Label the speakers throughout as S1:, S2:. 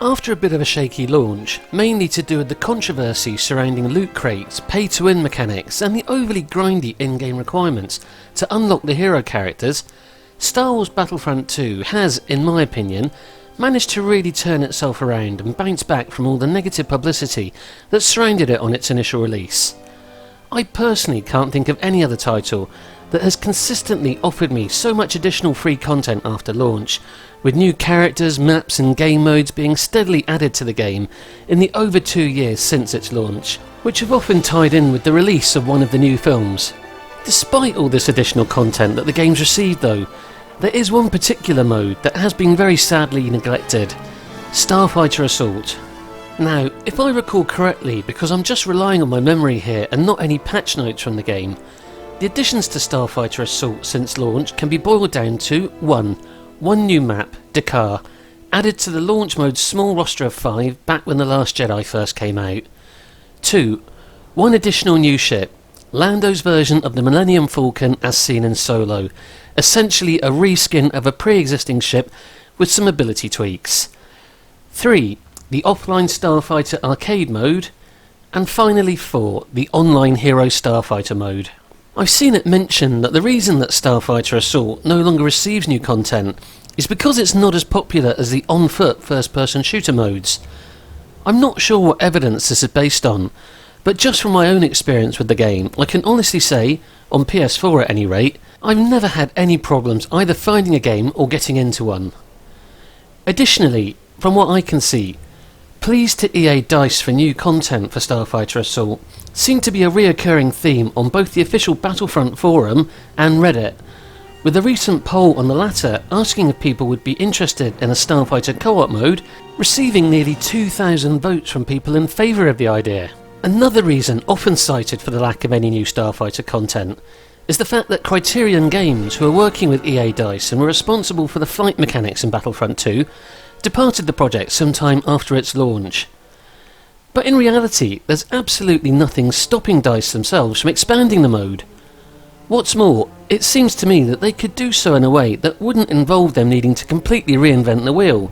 S1: After a bit of a shaky launch, mainly to do with the controversy surrounding loot crates, pay-to-win mechanics and the overly grindy in-game requirements to unlock the hero characters, Star Wars Battlefront 2 has, in my opinion, managed to really turn itself around and bounce back from all the negative publicity that surrounded it on its initial release. I personally can't think of any other title that has consistently offered me so much additional free content after launch, with new characters, maps and game modes being steadily added to the game in the over 2 years since its launch, which have often tied in with the release of one of the new films. Despite all this additional content that the game's received though, there is one particular mode that has been very sadly neglected: Starfighter Assault. Now, if I recall correctly, because I'm just relying on my memory here and not any patch notes from the game, the additions to Starfighter Assault since launch can be boiled down to one new map, JAKKU, added to the launch mode's small roster of 5 back when The Last Jedi first came out. 2. One additional new ship, Lando's version of the Millennium Falcon as seen in Solo, essentially a reskin of a pre-existing ship with some ability tweaks. 3. The offline Starfighter arcade mode. And finally 4. The online Hero Starfighter mode. I've seen it mentioned that the reason that Starfighter Assault no longer receives new content is because it's not as popular as the on-foot first-person shooter modes. I'm not sure what evidence this is based on, but just from my own experience with the game, I can honestly say, on PS4 at any rate, I've never had any problems either finding a game or getting into one. Additionally, from what I can see, pleas to EA DICE for new content for Starfighter Assault seem to be a reoccurring theme on both the official Battlefront forum and Reddit, with a recent poll on the latter asking if people would be interested in a Starfighter co-op mode receiving nearly 2,000 votes from people in favour of the idea. Another reason often cited for the lack of any new Starfighter content is the fact that Criterion Games, who are working with EA DICE and were responsible for the flight mechanics in Battlefront 2, departed the project sometime after its launch. But in reality, there's absolutely nothing stopping DICE themselves from expanding the mode. What's more, it seems to me that they could do so in a way that wouldn't involve them needing to completely reinvent the wheel,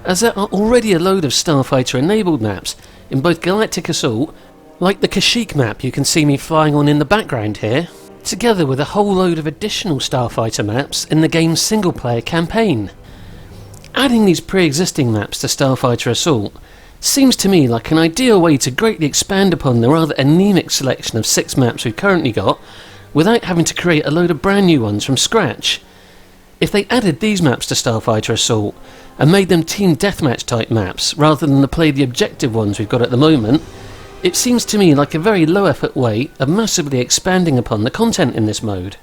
S1: as there are already a load of Starfighter enabled maps in both Galactic Assault, like the Kashyyyk map you can see me flying on in the background here, together with a whole load of additional Starfighter maps in the game's single player campaign. Adding these pre-existing maps to Starfighter Assault seems to me like an ideal way to greatly expand upon the rather anemic selection of 6 maps we've currently got, without having to create a load of brand new ones from scratch. If they added these maps to Starfighter Assault and made them team deathmatch type maps rather than the objective ones we've got at the moment, it seems to me like a very low effort way of massively expanding upon the content in this mode.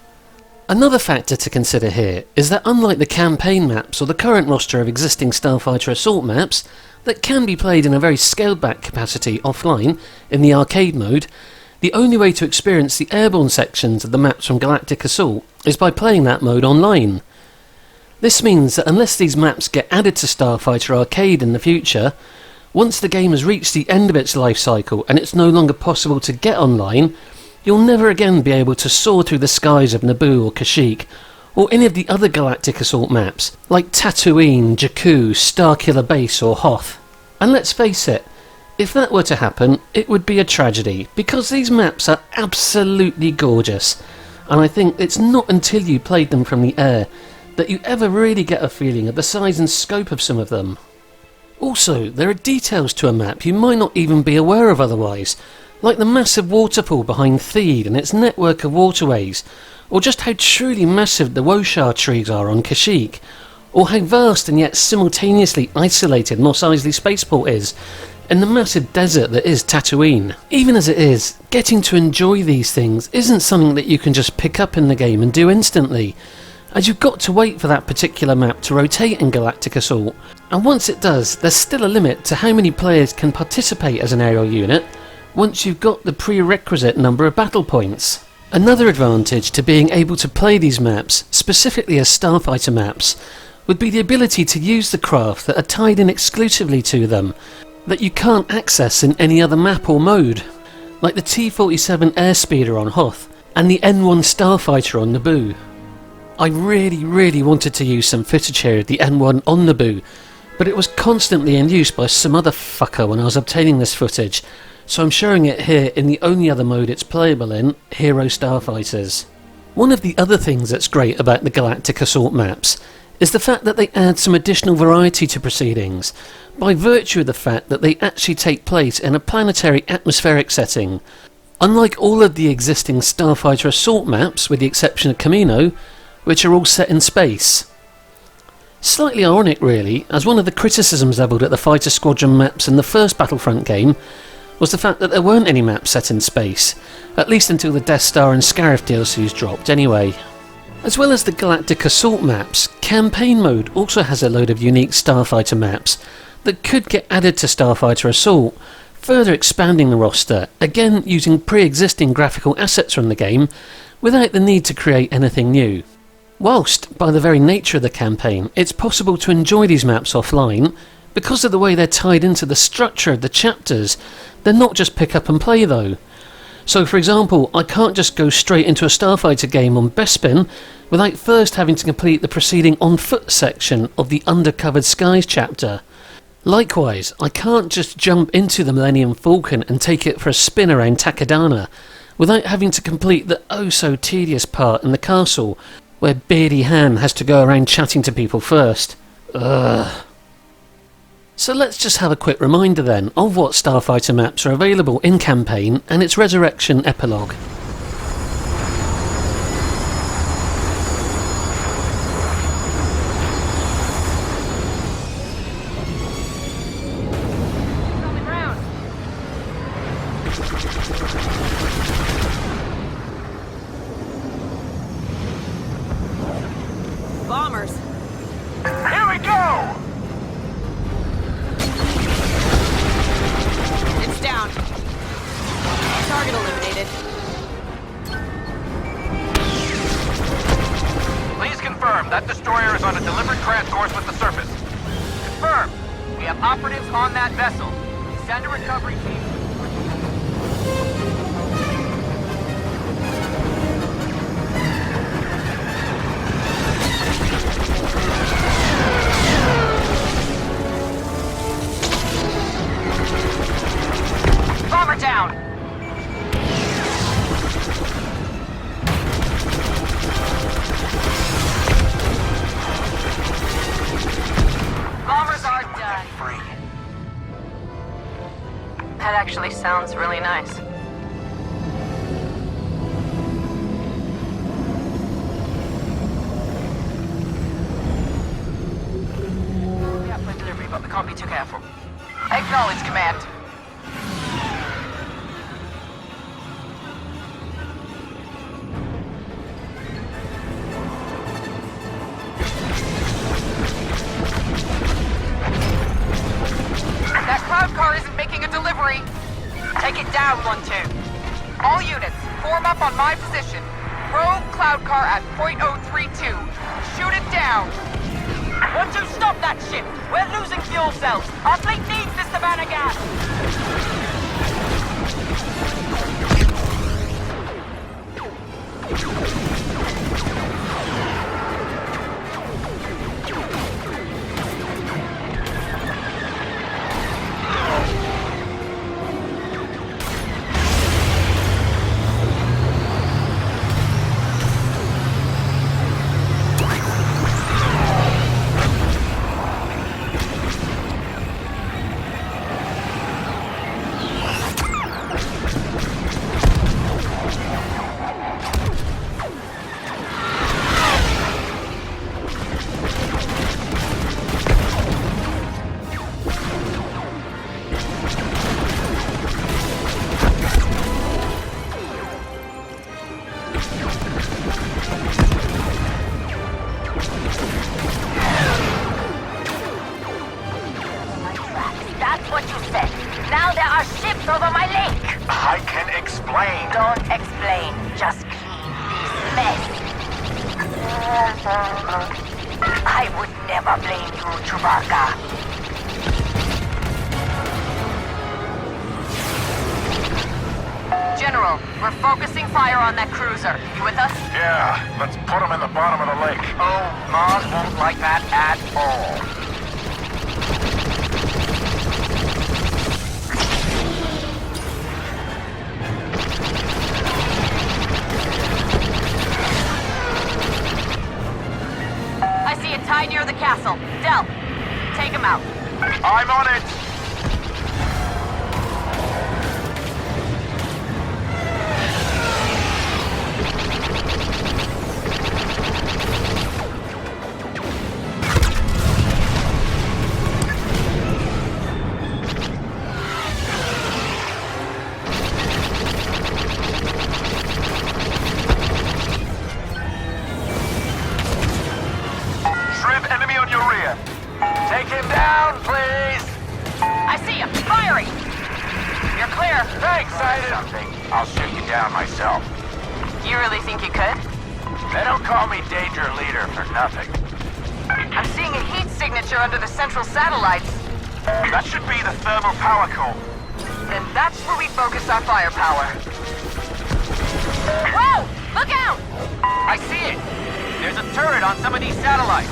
S1: Another factor to consider here is that unlike the campaign maps or the current roster of existing Starfighter Assault maps that can be played in a very scaled back capacity offline in the arcade mode, the only way to experience the airborne sections of the maps from Galactic Assault is by playing that mode online. This means that unless these maps get added to Starfighter Arcade in the future, once the game has reached the end of its life cycle and it's no longer possible to get online, you'll never again be able to soar through the skies of Naboo or Kashyyyk, or any of the other Galactic Assault maps, like Tatooine, JAKKU, Starkiller Base or Hoth. And let's face it, if that were to happen, it would be a tragedy, because these maps are absolutely gorgeous, and I think it's not until you played them from the air that you ever really get a feeling of the size and scope of some of them. Also, there are details to a map you might not even be aware of otherwise, like the massive waterfall behind Theed and its network of waterways, or just how truly massive the Woshar trees are on Kashyyyk, or how vast and yet simultaneously isolated Mos Eisley Spaceport is in the massive desert that is Tatooine. Even as it is, getting to enjoy these things isn't something that you can just pick up in the game and do instantly, as you've got to wait for that particular map to rotate in Galactic Assault, and once it does, there's still a limit to how many players can participate as an aerial unit once you've got the prerequisite number of battle points. Another advantage to being able to play these maps, specifically as Starfighter maps, would be the ability to use the craft that are tied in exclusively to them, that you can't access in any other map or mode, like the T-47 Airspeeder on Hoth and the N1 Starfighter on Naboo. I really wanted to use some footage here of the N1 on Naboo, but it was constantly in use by some other fucker when I was obtaining this footage, so I'm showing it here in the only other mode it's playable in, Hero Starfighters. One of the other things that's great about the Galactic Assault maps is the fact that they add some additional variety to proceedings, by virtue of the fact that they actually take place in a planetary atmospheric setting. Unlike all of the existing Starfighter Assault maps, with the exception of Camino, which are all set in space. Slightly ironic really, as one of the criticisms levelled at the Fighter Squadron maps in the first Battlefront game was the fact that there weren't any maps set in space, at least until the Death Star and Scarif DLCs dropped anyway. As well as the Galactic Assault maps, Campaign Mode also has a load of unique Starfighter maps that could get added to Starfighter Assault, further expanding the roster, again using pre-existing graphical assets from the game, without the need to create anything new. Whilst, by the very nature of the campaign, it's possible to enjoy these maps offline, because of the way they're tied into the structure of the chapters, they're not just pick up and play though. So for example, I can't just go straight into a Starfighter game on BESPIN without first having to complete the proceeding on foot section of the Undercovered Skies chapter. Likewise, I can't just jump into the Millennium Falcon and take it for a spin around Takodana without having to complete the oh so tedious part in the castle where Beardy Han has to go around chatting to people first. Ugh. So let's just have a quick reminder then of what Starfighter maps are available in campaign and its Resurrection epilogue.
S2: Bombers!
S3: Here we go!
S2: It's down. Target eliminated.
S3: Please confirm that destroyer is on a deliberate crash course with the surface. Confirm. We have operatives on that vessel. Send a recovery team. Bomber down! Bombers are done. Free.
S2: That actually sounds really nice.
S3: We have plane delivery, but we can't be too careful. Acknowledge, Command. That cloud car isn't making a delivery. Take it down, 1-2. All units, form up on my position. Probe cloud car at .032. Shoot it down. 1-2, stop that ship. We're losing fuel cells. Our fleet needs this Savannah gas.
S4: That's what you said. Now there are ships over my lake.
S3: I can explain.
S4: Don't explain. Just clean this mess. I would never blame you, Chewbacca.
S2: General, we're focusing fire on that cruiser. You with us?
S3: Yeah, let's put him in the bottom of the lake. Oh, Mars won't like that at all.
S2: guy near the castle. Del, take him out.
S5: I'm on it! Shrimp enemy on your rear. Take him down, please!
S2: I see him. Firing. You're clear.
S5: Thanks, something. I'll shoot you down myself.
S2: You really think you could?
S5: They don't call me Danger Leader for nothing.
S2: I'm seeing a heat signature under the central satellites.
S5: That should be the thermal power core.
S2: Then that's where we focus our firepower. Whoa! Look out!
S5: I see it! There's a turret on some of these satellites.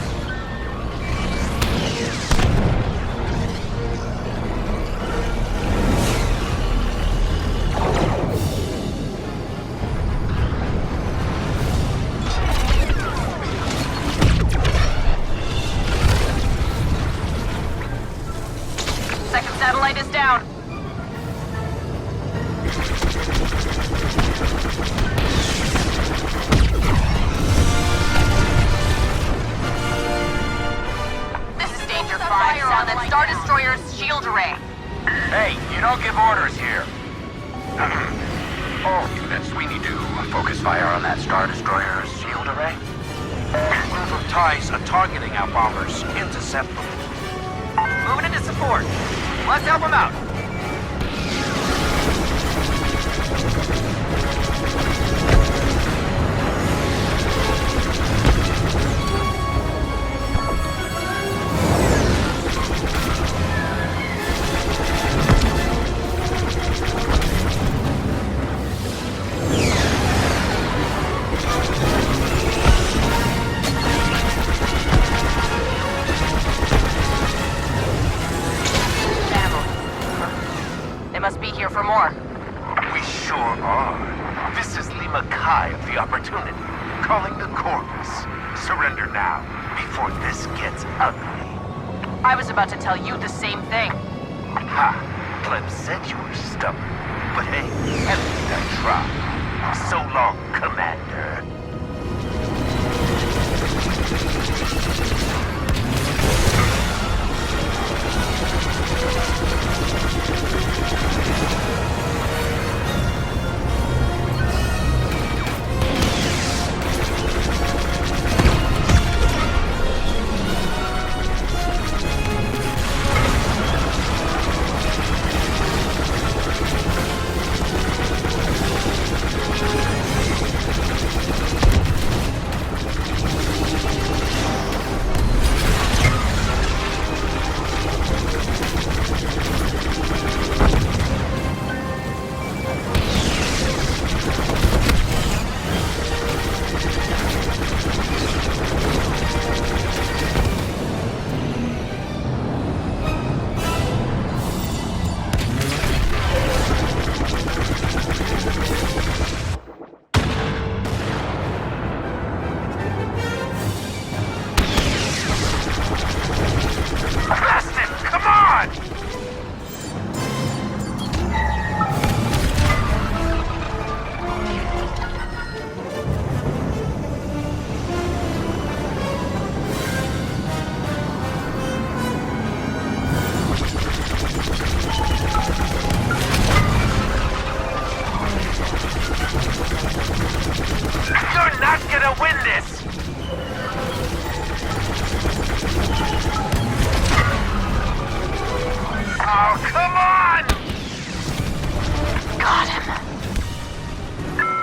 S2: Second satellite is down. This is Danger 5 on that Star Destroyer's shield array.
S5: Hey, you don't give orders here. All units, we need to focus fire on that Star Destroyer's shield array. A group of TIEs are targeting our bombers. Intercept them. Moving into support. Let's help them out.
S2: They must be here for more.
S5: We sure are. This is Lima Kai of the Opportunity, calling the Corvus. Surrender now, before this gets ugly.
S2: I was about to tell you the same thing.
S5: Ha! Clem said you were stubborn, but hey, at least I tried. So long, Commander.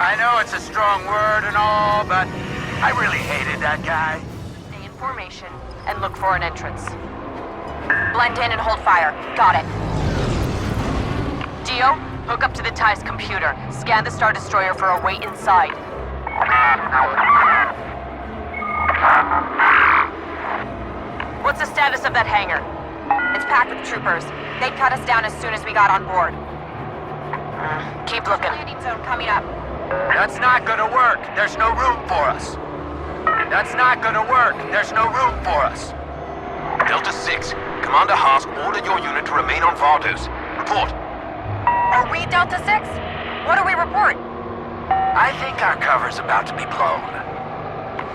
S5: I know it's a strong word and all, but I really hated that guy.
S2: Stay in formation and look for an entrance. Blend in and hold fire. Got it. Geo, hook up to the TIE's computer. Scan the Star Destroyer for a way inside. What's the status of that hangar? It's packed with troopers. They'd cut us down as soon as we got on board. Keep looking. Landing zone coming up.
S5: That's not gonna work. There's no room for us. That's not gonna work. There's no room for us. Delta 6, Commander Haas ordered your unit to remain on Vardos. Report.
S2: Are we Delta 6? What do we report?
S5: I think our cover's about to be blown.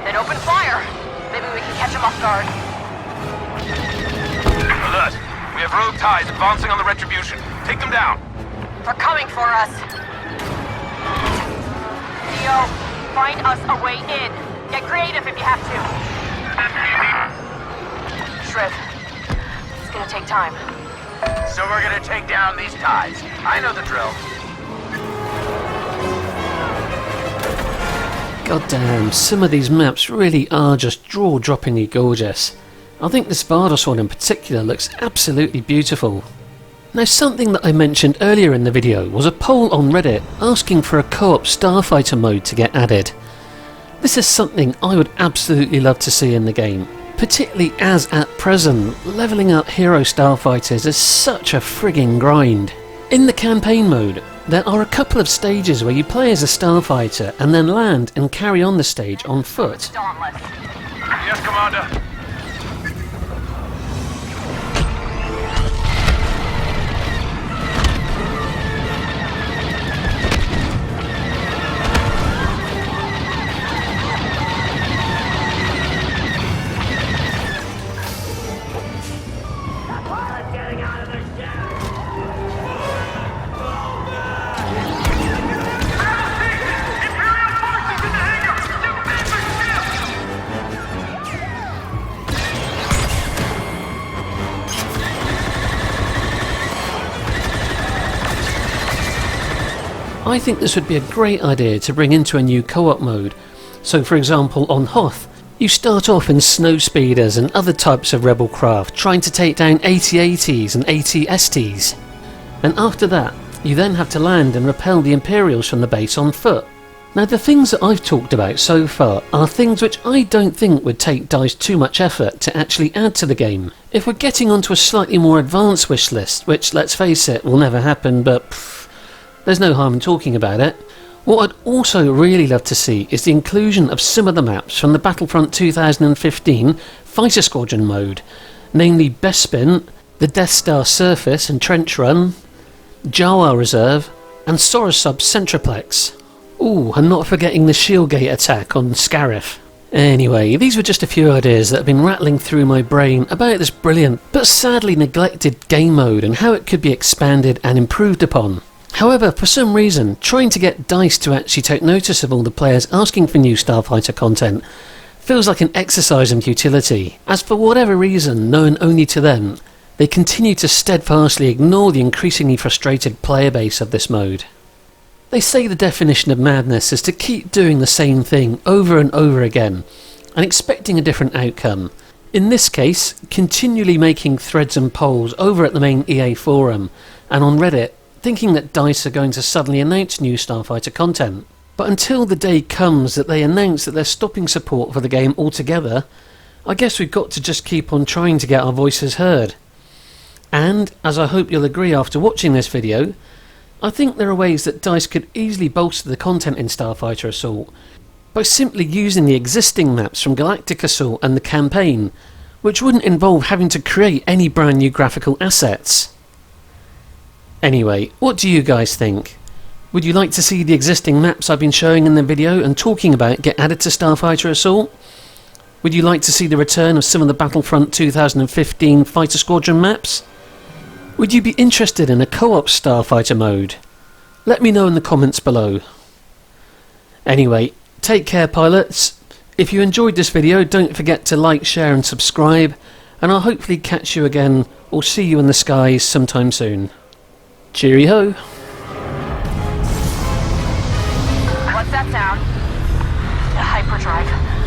S2: Then open fire. Maybe we can catch them off guard.
S5: Alert! We have rogue ties advancing on the Retribution. Take them down.
S2: They're coming for us. Theo, find us a way in. Get creative if you have to. Shriv, it's gonna take time.
S5: So we're gonna take down these ties. I know the drill.
S1: God damn, some of these maps really are just jaw-droppingly gorgeous. I think this Vardos one in particular looks absolutely beautiful. Now, something that I mentioned earlier in the video was a poll on Reddit asking for a co-op Starfighter mode to get added. This is something I would absolutely love to see in the game, particularly as at present, levelling up hero Starfighters is such a frigging grind. In the campaign mode, there are a couple of stages where you play as a Starfighter and then land and carry on the stage on foot.
S2: Dauntless.
S5: Yes, Commander.
S1: I think this would be a great idea to bring into a new co-op mode. So for example on Hoth, you start off in snow speeders and other types of rebel craft trying to take down AT-ATs and AT-STs. And after that, you then have to land and repel the Imperials from the base on foot. Now the things that I've talked about so far are things which I don't think would take DICE too much effort to actually add to the game. If we're getting onto a slightly more advanced wish list, which let's face it will never happen, but there's no harm in talking about it. What I'd also really love to see is the inclusion of some of the maps from the Battlefront 2015 Fighter Squadron mode, namely BESPIN, the Death Star Surface and Trench Run, Jawa Reserve, and Sorosub Centraplex. Ooh, and not forgetting the Shieldgate attack on Scarif. Anyway, these were just a few ideas that have been rattling through my brain about this brilliant but sadly neglected game mode and how it could be expanded and improved upon. However, for some reason, trying to get DICE to actually take notice of all the players asking for new Starfighter content feels like an exercise in futility, as for whatever reason known only to them, they continue to steadfastly ignore the increasingly frustrated player base of this mode. They say the definition of madness is to keep doing the same thing over and over again, and expecting a different outcome. In this case, continually making threads and polls over at the main EA forum, and on Reddit, thinking that DICE are going to suddenly announce new Starfighter content. But until the day comes that they announce that they're stopping support for the game altogether, I guess we've got to just keep on trying to get our voices heard. And, as I hope you'll agree after watching this video, I think there are ways that DICE could easily bolster the content in Starfighter Assault by simply using the existing maps from Galactic Assault and the campaign, which wouldn't involve having to create any brand new graphical assets. Anyway, what do you guys think? Would you like to see the existing maps I've been showing in the video and talking about get added to Starfighter Assault? Would you like to see the return of some of the Battlefront 2015 Fighter Squadron maps? Would you be interested in a co-op Starfighter mode? Let me know in the comments below. Anyway, take care pilots. If you enjoyed this video, don't forget to like, share and subscribe, and I'll hopefully catch you again or see you in the skies sometime soon. Cheerio.
S2: What's that sound? The hyperdrive.